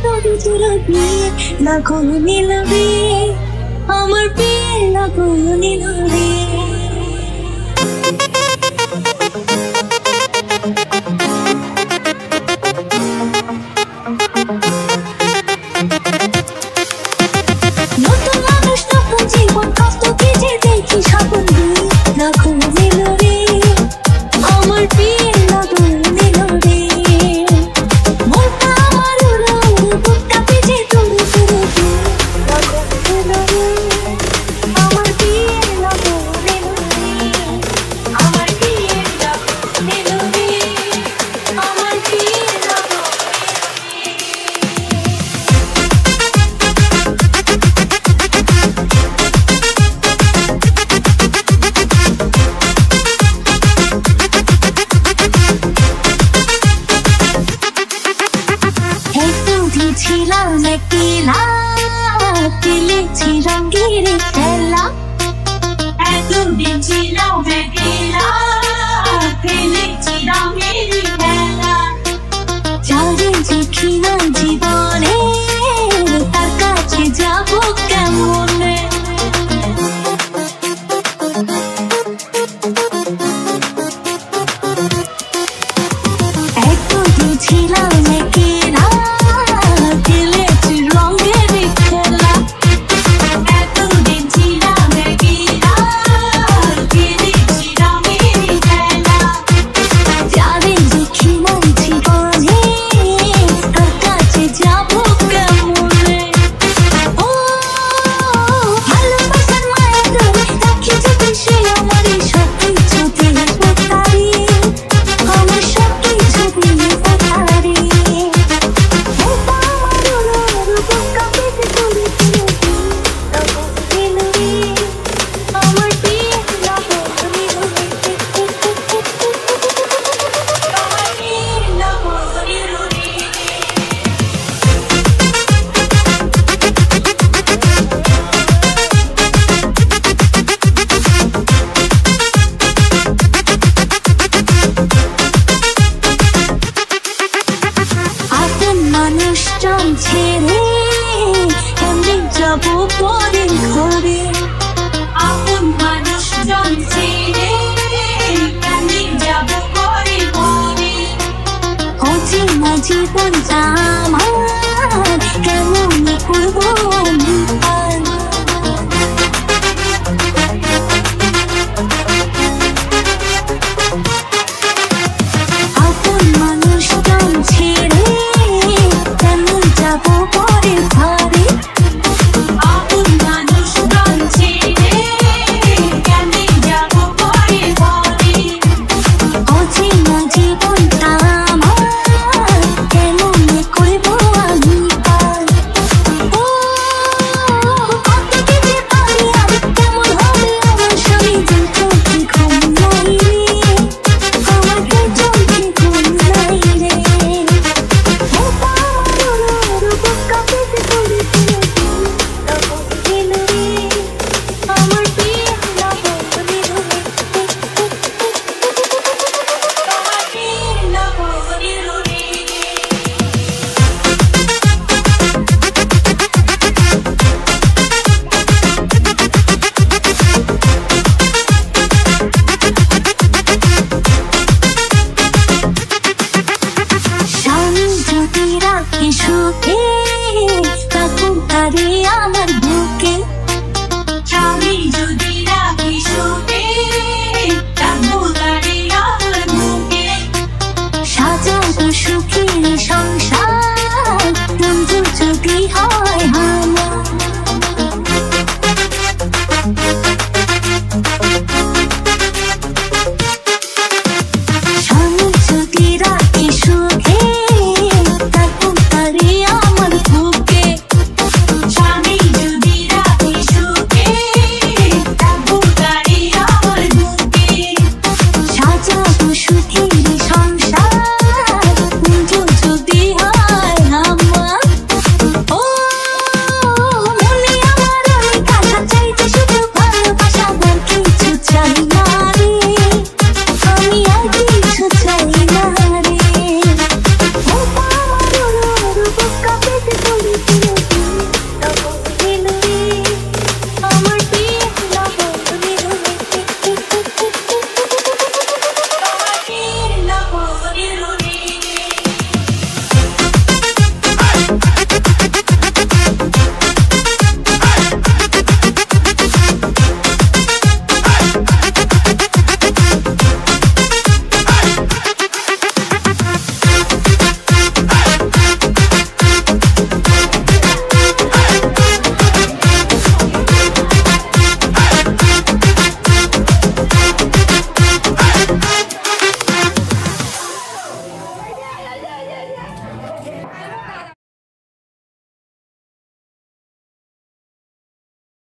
তবে তোরা বিয়ে লাখো মিলবে আমার বিয়ে লাখো মিলবে নতুন মানুষ নতুন জীবন কষ্ট কি যে দেখি স্বপ্ন দিয়ে লাখো মিলবে আমার বিয়ে লাখো মিলবে মনটা আমার উড়ে বুকটা পিছে তুলে তুলে লাখো মিলবে আমার বিয়ে লাখো মিলবে আমার বিয়ে লাখো মিলবে আমার বিয়ে লাখো ছিলাম একলা খেলেছি রঙের খেলা এতদিন ছিলাম একলা খেলেছি রঙের খেলা যারে দেখি না জীবনে তার কাছে যাবো কেমনে এতদিন ছিলাম একলা মানুষজন ছেড়ে কেমনে যাবো পরের ঘরে আপন মানুষজন ছেড়ে কেমনে যাবো পরের ঘরে অচেনা জীবনটা আমার কেমন করবো আমি আপন মানুষজন ছেড়ে সুখে তখন তারে আমার